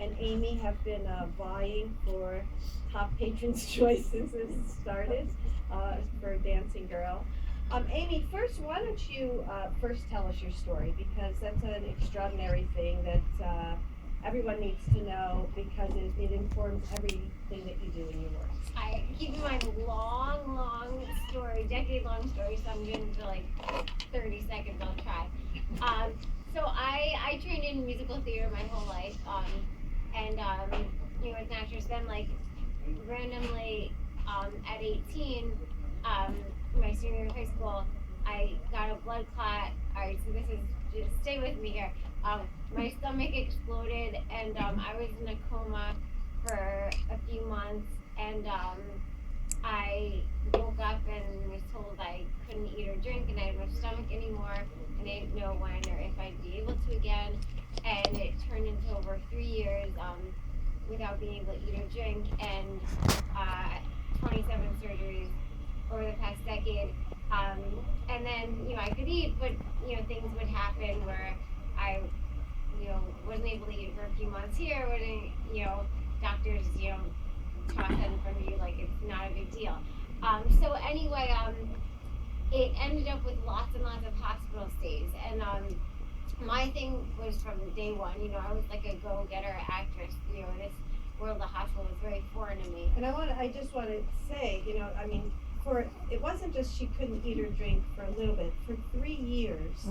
and Amy have been vying for top Patrons' Choice since this started for Dancing Girl. Amy, first, why don't you first tell us your story, because that's an extraordinary thing that everyone needs to know, because it informs everything that you do in your work. I keep in mind long story, decade-long story, so I'm getting to like 30 seconds. I'll try. So I trained in musical theater my whole life, and as an actress, then like randomly at 18, my senior year of high school, I got a blood clot. All right, so this is just stay with me here. My stomach exploded, and I was in a coma for a few months, and I woke up and was told I couldn't eat or drink, and I had no stomach anymore, and I didn't know when or if I'd be able to again. And it turned into over 3 years without being able to eat or drink, and 27 surgeries over the past decade. And then, I could eat, but, things would happen where I, wasn't able to eat for a few months here, doctors, toss that in front of you like it's not a big deal. So anyway, it ended up with lots and lots of hospital stays, and my thing was from day one, I was like a go-getter actress, this world of hospital was very foreign to me. And I just want to say, it wasn't just she couldn't eat or drink for a little bit. For 3 years,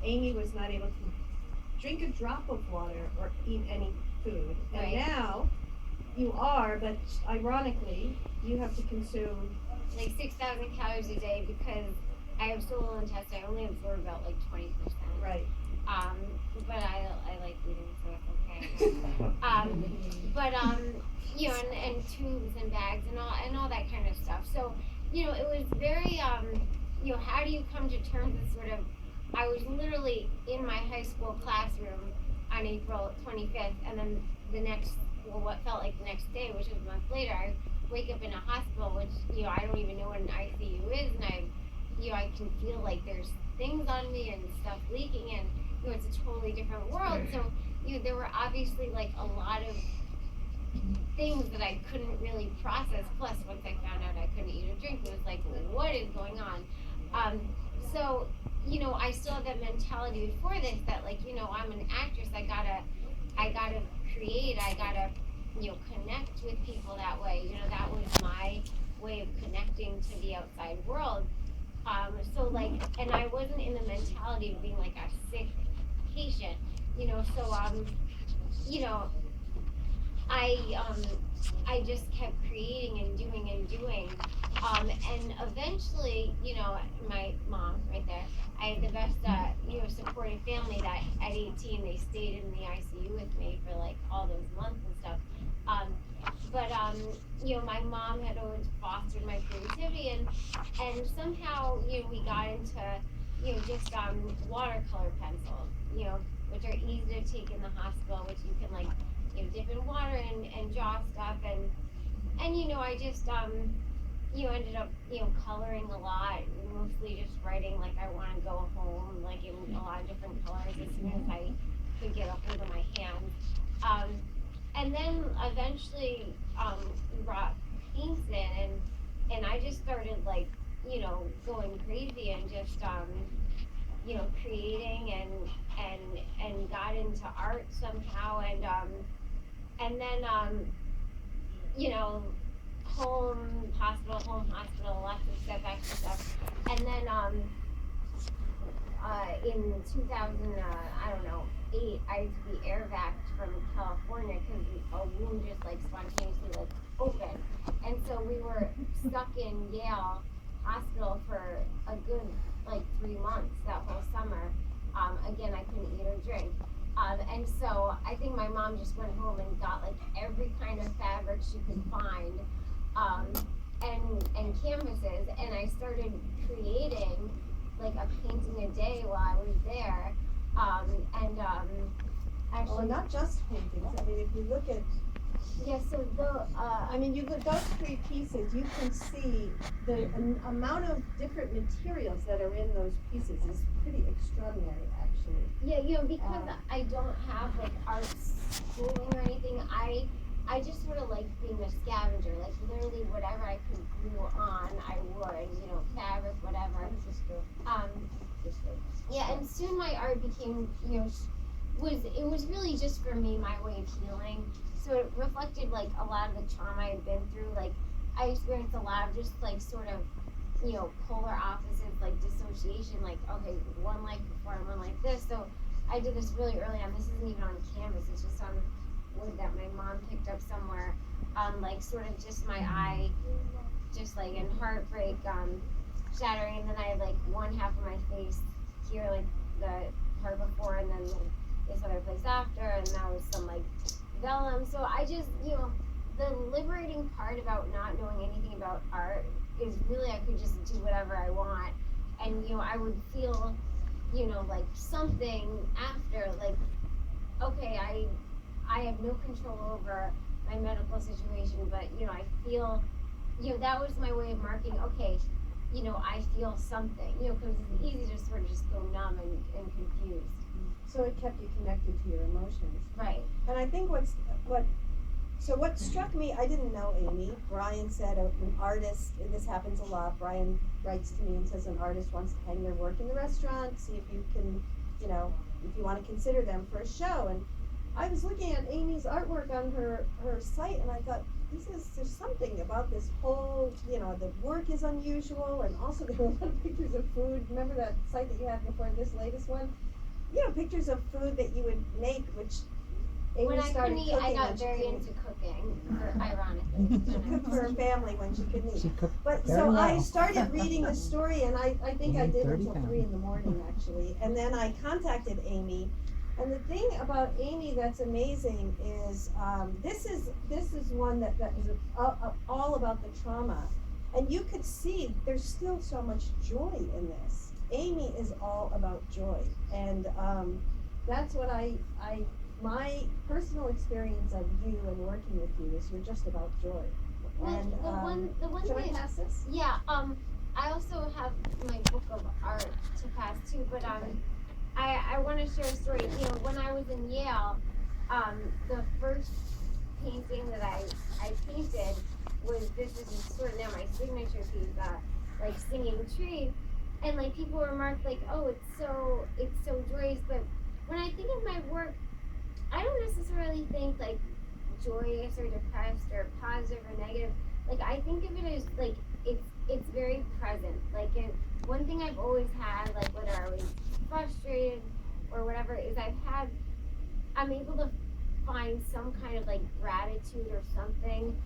Amy was not able to drink a drop of water or eat any food. And Right. now you are, but ironically, you have to consume like 6,000 calories a day because I have so little intestine. I only absorb about like 20%. right. But I like eating, so it's okay. And tubes and bags and all that kind of stuff. So, it was very how do you come to terms with sort of, I was literally in my high school classroom on April 25th, and then what felt like the next day, which was a month later, I wake up in a hospital, which, I don't even know what an ICU is, and I can feel like there's things on me and stuff leaking, and, it's a totally different world. So, there were obviously like a lot of things that I couldn't really process. Plus, once I found out I couldn't eat or drink, it was like, what is going on? So, I still have that mentality before this that like, I'm an actress. I gotta create. I gotta, connect with people that way. That was my way of connecting to the outside world. So like, and I wasn't in the mentality of being like a sick patient. I just kept creating and doing, and eventually, my mom right there, I had the best, supportive family that at 18 they stayed in the ICU with me for like all those months and stuff. My mom had always fostered my creativity, and somehow, we got into, just watercolor pencils, which are easy to take in the hospital, which you can like, dip in water and draw stuff, and I just ended up coloring a lot, mostly just writing like I want to go home, like in a lot of different colors as soon as I could get up into my hands, and then eventually we brought paints in, and I just started like going crazy and just creating and got into art somehow, and then home hospital, lots of stuff, extra stuff, and then in 2008, I had to be air vaxxed from California because a wound just like spontaneously like opened, and so we were stuck in Yale Hospital for a good like 3 months that whole summer. Again, I couldn't eat or drink. And so I think my mom just went home and got like every kind of fabric she could find, and canvases, and I started creating like a painting a day while I was there. Actually, Well, not just paintings. I mean, if you look at, so you look those 3 pieces, you can see the amount of different materials that are in those pieces is pretty extraordinary, actually. yeah, because I don't have like art schooling or anything, I just sort of like being a scavenger, like literally whatever I could glue on, I would, fabric, whatever. Um, yeah, and soon my art became, it was really just for me, my way of healing. So it reflected like a lot of the trauma I had been through. Like I experienced a lot of just like sort of, polar opposites, like dissociation, like, okay, one life before and one like this. So I did this really early on. This isn't even on canvas, it's just on wood that my mom picked up somewhere. Like sort of just my eye, just like in heartbreak, shattering, and then I had like one half of my face here, like the part before, and then this other place after, and that was some like vellum. So I just, the liberating part about not knowing anything about art is really I could just do whatever I want, and I would feel, like something after, like, okay, I have no control over my medical situation, but I feel, that was my way of marking, okay, I feel something, because it's easy to sort of just go numb and confused. So it kept you connected to your emotions. Right. And I think what struck me, I didn't know Amy. Brian said an artist, and this happens a lot, Brian writes to me and says an artist wants to hang their work in the restaurant, see if you can, if you want to consider them for a show. And I was looking at Amy's artwork on her site, and I thought, there's something about this whole, the work is unusual, and also there were a lot of pictures of food. Remember that site that you had before this latest one? Pictures of food that you would make, which Amy when I started couldn't eat, I got very into cooking, ironically. She cooked for her family when she couldn't She eat. cooked But very so well. I started reading the story, and I think I did 30 until pounds. 3 in the morning actually. And then I contacted Amy. And the thing about Amy that's amazing is this is one that is all about the trauma. And you could see there's still so much joy in this. Amy is all about joy. And that's what my personal experience of you and working with you is you're just about joy. Well, And the one should I thing, pass this? yeah, I also have my book of art to pass too, but I want to share a story. When I was in Yale, the first painting that I painted was, this is sort of now my signature piece, like Singing Tree, and like people remarked like, oh, it's so joyous. But when I think of my work, I don't necessarily think like joyous or depressed or positive or negative. Like I think of it as like it's very present. Like one thing I've always had, like whether I was frustrated or whatever, is I'm able to find some kind of like gratitude or something.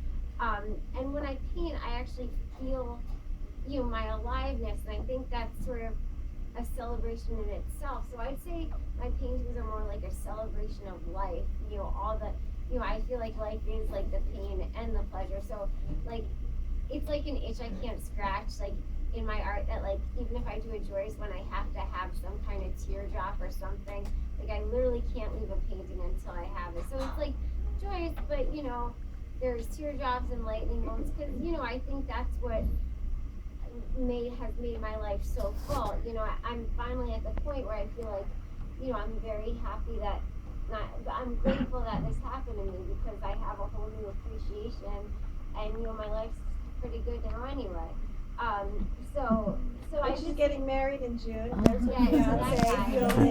And when I paint, I actually feel, my aliveness, and I think that's sort of a celebration in itself. So I'd say my paintings are more like a celebration of life. All the, I feel like life is like the pain and the pleasure. So like, it's like an itch I can't scratch. Like in my art, that like even if I do a joyous one, I have to have some kind of teardrop or something. Like I literally can't leave a painting until I have it. So it's like joyous, but there's teardrops and lightning bolts, because I think that's what has made my life so full. I'm finally at the point where I feel like I'm very happy that I'm grateful that this happened to me, because I have a whole new appreciation, and my life's pretty good now anyway. So I She's just getting married in June. Oh, There's her yeah, so that fiance,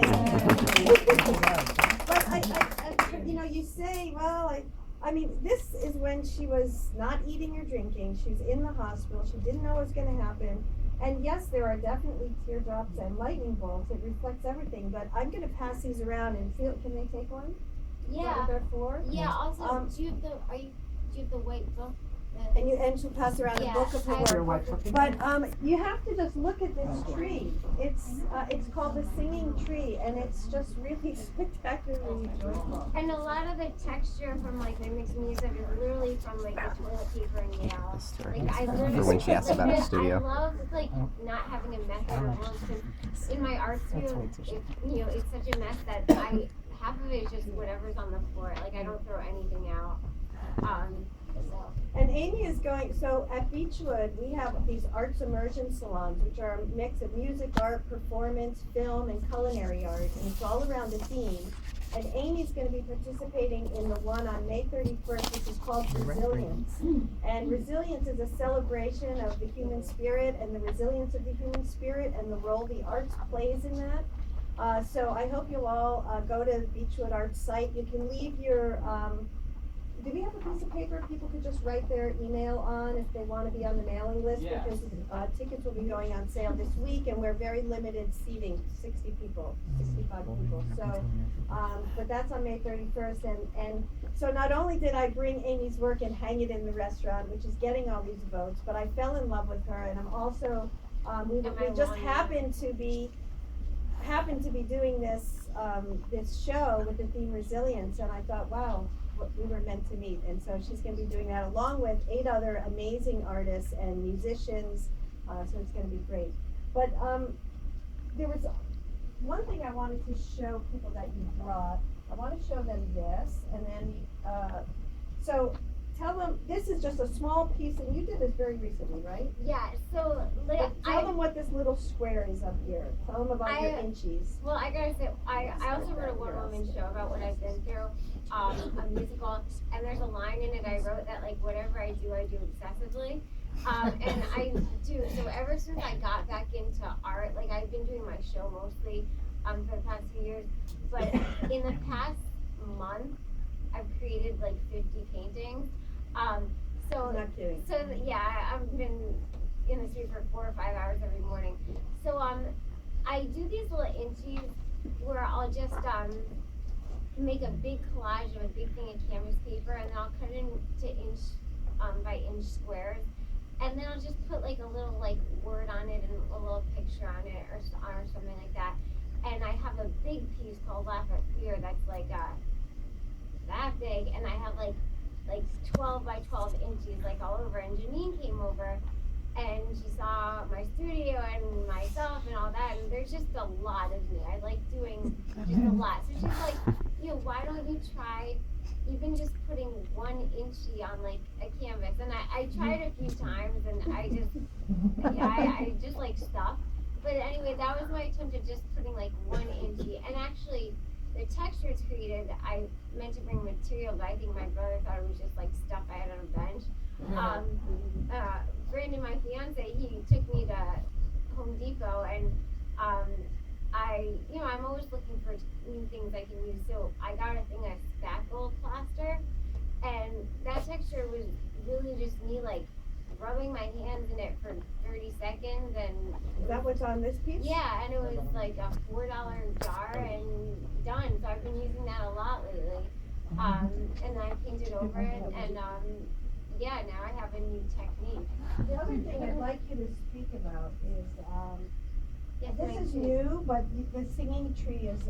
guy. But I you say, well, I mean, this is when she was not eating or drinking. She was in the hospital. She didn't know what was going to happen. And yes, there are definitely teardrops and lightning bolts. It reflects everything. But I'm going to pass these around and feel. Can they take one? Is that Yeah. what they're for? Yeah. Also, do you have the white book? And she'll pass around Yeah, a book of her I- work. But you have to just look at this tree. It's called the Singing Tree, and it's just really spectacularly joyful. And a lot of the texture from like my mixed music is literally from like the toilet paper in Yale. This to her Like hands. I literally For when she asks about the I studio. love like not having a method or rules, because in my art studio, it's such a mess that half of it is just whatever's on the floor. Like I don't throw anything out. So. And Amy is going, so at Beechwood, we have these arts immersion salons, which are a mix of music, art, performance, film, and culinary art, and it's all around a theme. And Amy's gonna be participating in the one on May 31st, which is called Resilience. And resilience is a celebration of the human spirit and the resilience of the human spirit and the role the arts plays in that. So I hope you'll all go to the Beechwood-Art site. You can leave your, do we have a piece of paper people could just write their email on if they want to be on the mailing list? Yes. Because tickets will be going on sale this week, and we're very limited seating, 60 people, 65 people. So, but that's on May 31st, and so not only did I bring Amy's work and hang it in the restaurant, which is getting all these votes, but I fell in love with her, and I'm also, we just happened to be doing this this show with the theme resilience, and I thought, wow, we were meant to meet. And so she's going to be doing that along with 8 other amazing artists and musicians. So it's going to be great. But there was one thing I wanted to show people that you brought. I want to show them this, and then so tell them, this is just a small piece, and you did this very recently, right? Yeah, so Tell them what this little square is up here. Tell them about your inchies. Well, I gotta say, I also wrote a one-woman show about what I've been through, a musical, and there's a line in it I wrote that, like, whatever I do excessively. And I do, so ever since I got back into art, like, I've been doing my show mostly, for the past few years, but in the past month, I've created, like, 50 paintings. So, Not kidding. so yeah, I've been in the street for 4 or 5 hours every morning. So, I do these little inchies where I'll just, make a big collage of a big thing of canvas paper, and then I'll cut it into inch, by inch squares. And then I'll just put like a little like word on it and a little picture on it or something like that. And I have a big piece called Laugh at Fear that's like, that big, and I have like 12 by 12 inches like all over, and Janine came over and she saw my studio and myself and all that, and there's just a lot of me. I like doing just a lot. So she's like, why don't you try even just putting 1 inchy on like a canvas? And I tried a few times and I just like stopped. But anyway, that was my attempt at just putting like 1 inchy, and actually the texture it's created, I meant to bring material, but I think my brother thought it was just like stuff I had on a bench. Brandon, my fiance, he took me to Home Depot, and I'm always looking for new things I can use. So I got a thing of spackle plaster, and that texture was really just me like rubbing my hands in it for 30 seconds, and Is that what's on this piece? yeah, and it was like a $4 jar and done. So I've been using that a lot lately. And then I painted over it, and yeah, now I have a new technique. The other thing I'd like you to speak about is, Yes, this my is tree. new, but the singing tree is,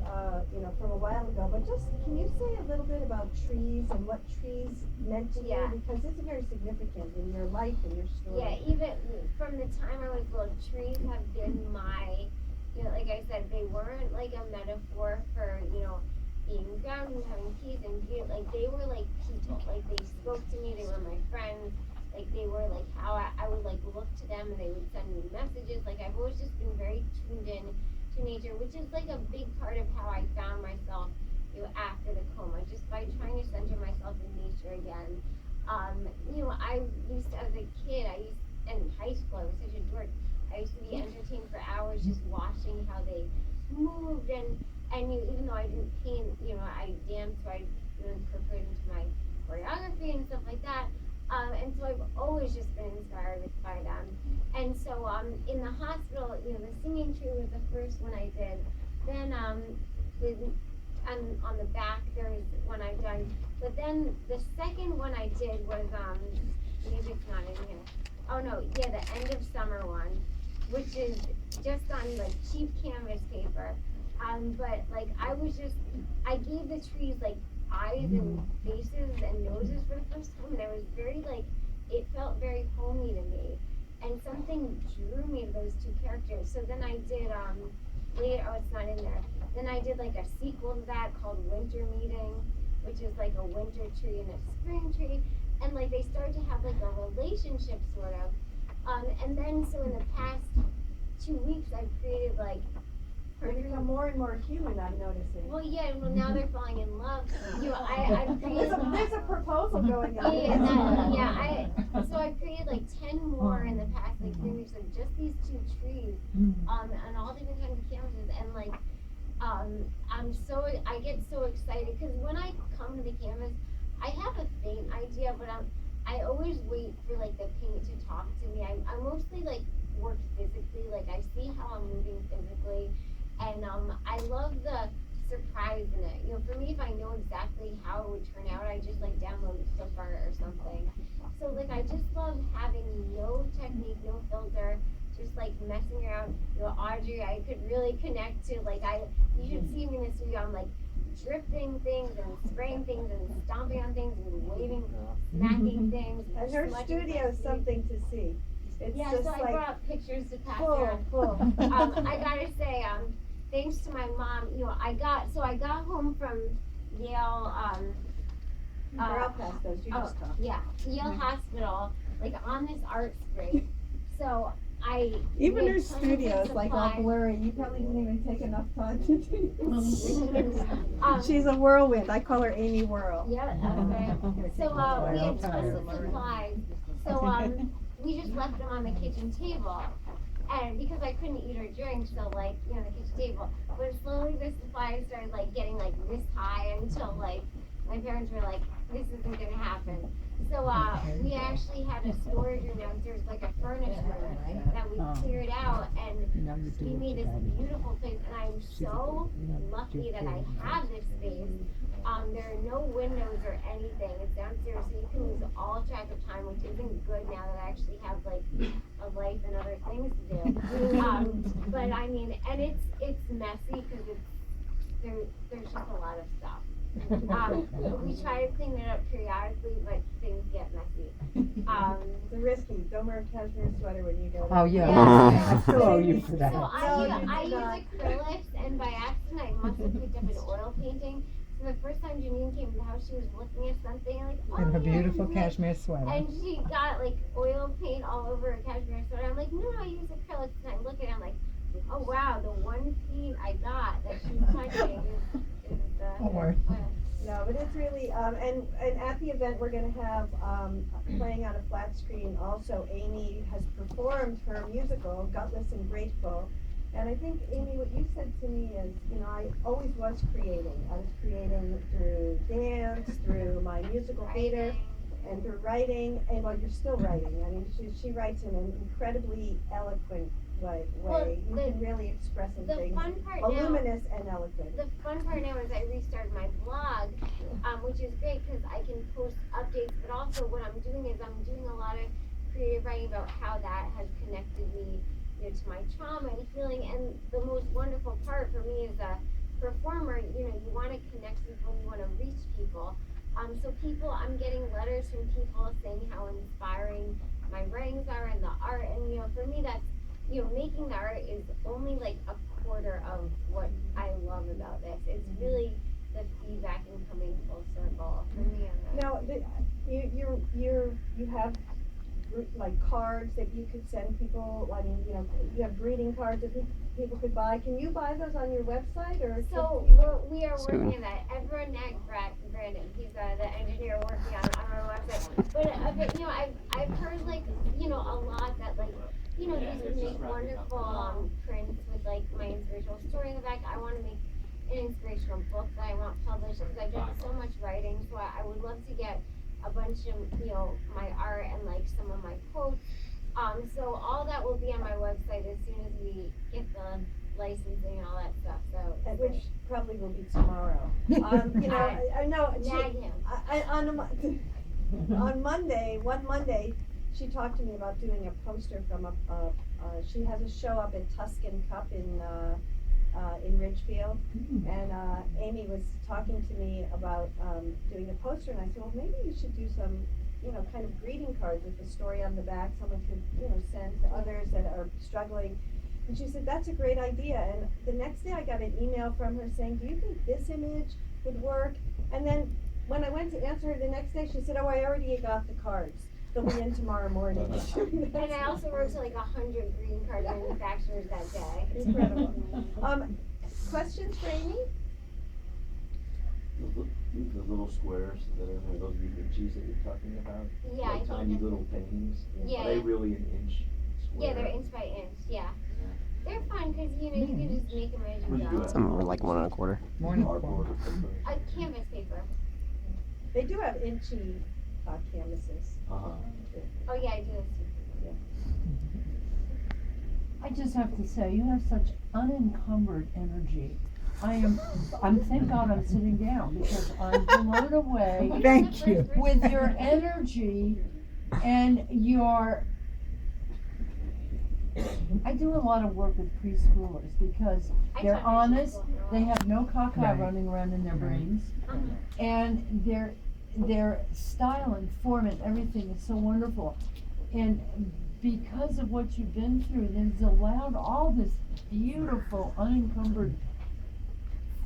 from a while ago, but just, can you say a little bit about trees and what trees meant to you? Yeah. Because it's very significant in your life and your story. Yeah, even from the time I was little, trees have been my, like I said, they weren't like a metaphor for, being grounded and having peace and beauty. Like, they were like people. Like, they spoke to me, they were my friends. Like, they were like how I would like look to them, and they would send me messages. Like, I've always just been very tuned in to nature, which is like a big part of how I found myself, after the coma, just by trying to center myself in nature again. I used to, as a kid, in high school, I was such a dork. I used to be entertained for hours just watching how they moved, and even though I didn't paint, I danced, so I incorporated into my choreography and stuff like that. And so I've always just been inspired by them. And so in the hospital, the singing tree was the first one I did. Then on the back there was one I've done. But then the second one I did was maybe it's not in here. Oh no, yeah, the end of summer one, which is just on like cheap canvas paper. But like I gave the trees like eyes and faces and noses for the first time, and I was very like, it felt very homey to me, and something drew me to those 2 characters. So then I did later, it's not in there, then I did like a sequel to that called Winter Meeting, which is like a winter tree and a spring tree, and like they started to have like a relationship sort of, and then so in the past 2 weeks I've created like They become more and more human, I'm noticing. Well, yeah, well now they're falling in love. You know, I've created. There's a proposal going on. So I created like 10 more in the past like 3 weeks of just these 2 trees, and all different kinds of canvases, and like, I get so excited because when I come to the canvas, I have a faint idea, but I always wait for like the paint to talk to me. I mostly like work physically, like I see how I'm moving physically, and I love the surprise in it. You know, for me, if I know exactly how it would turn out, I just like download art or something. So like I just love having no technique, no filter, just like messing around. You know, Audrey, I could really connect to like you should see me in the studio. I'm like drifting things and spraying things and stomping on things and waving, smacking things. And her studio is something to see. It's just so I like brought pictures to pass full. around. I gotta say, thanks to my mom, you know, I got home from Yale. We're out past those. You just talk. Yeah, Yale Hospital, like on this art scrape. So even made her tons of studio is like all supplies. blurry. You probably didn't even take enough time to do Um, She's a whirlwind. I call her Amy Whirl. Yeah, that's right. So we had tons of supplies. So we just left them on the kitchen table. And because I couldn't eat or drink, so like, you know, the kitchen table. But slowly the supplies started like getting like this high until like my parents were like, this isn't gonna happen. So we actually had a storage room downstairs, like a furnace room that we cleared out, and gave me this beautiful place. And I'm so lucky that I have this space. There are no windows or anything. It's downstairs, so you can lose all track of time, which isn't good now that I actually have like a life and other things to do. But I mean, and it's messy because there's just a lot of stuff. We try to clean it up periodically, but things get messy. It's risky. Don't wear a cashmere sweater when you go there. Oh, yeah. Yeah. I still owe you for that. So I you did not. use acrylics, and by accident I must have picked up an oil painting. So the first time Janine came to the house, she was looking at something like, oh, And her yeah, beautiful isn't it?" cashmere sweater. And she got like oil paint all over her cashmere sweater. I'm like, no, I use acrylics. And I look at it, I'm like, oh wow, the one paint I got that she's touching is Or- No, but it's really, and at the event, we're gonna have, playing on a flat screen, also Amy has performed her musical, Gutless and Grateful. And I think, Amy, what you said to me is, you know, I always was creating. I was creating through dance, through my musical theater, and through writing, and well, you're still writing. I mean, she writes in an incredibly eloquent way. Well, You can really express some the things. fun part Voluminous and eloquent. The fun part now is I restarted my blog, which is great because I can post updates, but also what I'm doing is I'm doing a lot of creative writing about how that has connected me, you know, to my trauma and healing. And the most wonderful part for me as a performer, you know, you want to connect with people, you want to reach people. So I'm getting letters from people saying how inspiring my writings are and the art, and you know, for me that's, you know, making the art is only like a quarter of what I love about this. It's really the feedback and coming full circle for me. Now, you have like cards that you could send people. I mean, you know, you have greeting cards that people could buy. Can you buy those on your website or? So we are working on that. Everyone nagged Brandon. He's the engineer working on our website. But you know, I've heard like, you know, a lot that like, you know, these would make wonderful prints with like my inspirational story in the back. I want to make an inspirational book that I want published because I've done so much writing. So I would love to get a bunch of, you know, my art and like some of my quotes. So all that will be on my website as soon as we get the licensing and all that stuff. So Which probably will be tomorrow. You know, I know. nag him. On Monday, one Monday, she talked to me about doing a poster from she has a show up at Tuscan Cup in Ridgefield, and Amy was talking to me about doing a poster, and I said, well, maybe you should do some, you know, kind of greeting cards with a story on the back someone could, you know, send to others that are struggling. And she said, that's a great idea. And the next day I got an email from her saying, do you think this image would work? And then when I went to answer her the next day, she said, oh, I already got the cards. They'll be in tomorrow morning. And I also wrote to like 100 green card manufacturers that day. Incredible. Questions for Amy? The little squares that are those inches that you're talking about? Yeah, I Like think tiny that's- little paintings? Yeah, Are they yeah. really an inch square? Yeah, they're inch by inch, yeah. They're fun because, you know, you can just make them as What do you you do? go. Some were like 1 1/4. Cardboard or something? Canvas paper. They do have inchy canvases. Uh-huh. Oh yeah, I do this. I just have to say, you have such unencumbered energy. Thank God I'm sitting down because I'm blown away Thank you. with your energy and your. I do a lot of work with preschoolers because I they're taught my honest, school for a they while. have no caca Right. running around in their brains, and their style and form and everything is so wonderful. And because of what you've been through, it's allowed all this beautiful, unencumbered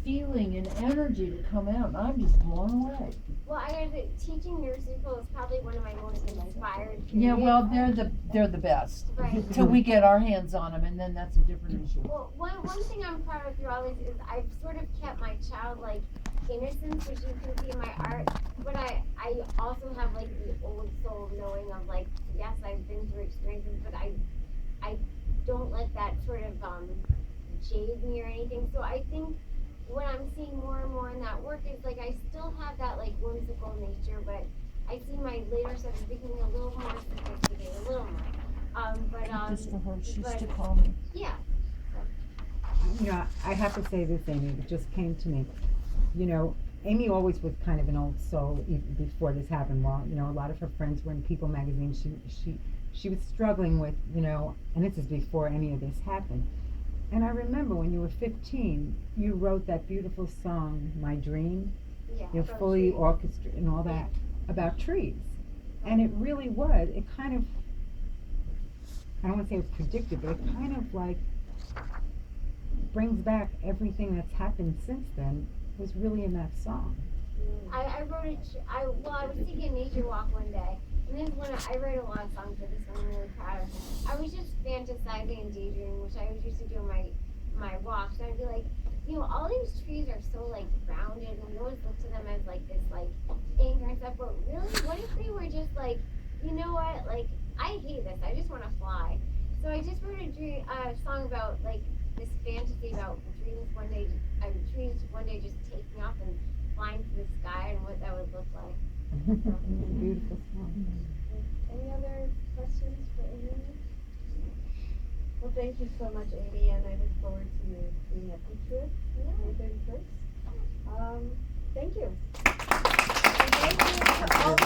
feeling and energy to come out, and I'm just blown away. Well, I gotta say, teaching nursery school is probably one of my most inspired. Yeah, periods. well, they're the best. Right. Till we get our hands on them, and then that's a different issue. Well, one thing I'm proud of through all this is I've sort of kept my childlike innocence, which you can see in my art, but I also have like the old soul knowing of like, yes, I've been through experiences, but I don't let that sort of jade me or anything. So I think what I'm seeing more and more in that work is like I still have that like whimsical nature, but I see my later stuff is becoming a little more sophisticated, a little more. Just for her, she used but- to call me. Yeah. You know, I have to say this, Amy, it just came to me. You know, Amy always was kind of an old soul even before this happened. Well, you know, a lot of her friends were in People magazine. She was struggling with, you know, and this is before any of this happened. And I remember when you were 15, you wrote that beautiful song, My Dream, Yeah. you know, so fully trees. orchestrated and all that, about trees. And it really was, it kind of, I don't want to say it was predictive, but it kind of like brings back everything that's happened since then was really in that song. I wrote it. I was taking a nature walk one day, and then when I write a lot of songs, but this one I'm really proud of. I was just fantasizing and daydreaming, which I always used to do in my walks. And I'd be like, you know, all these trees are so like rounded, and we always look to them as like this like anchor and stuff. But really, what if they were just like, you know what? Like, I hate this. I just want to fly. So I just wrote a song about like this fantasy about trees one day just taking off and flying to the sky and what that would look like. Beautiful song. Any other questions for Amy? Well, thank you so much, Amy, and I look forward to you being at Beechwood May 31st. Thank you. And thank you to all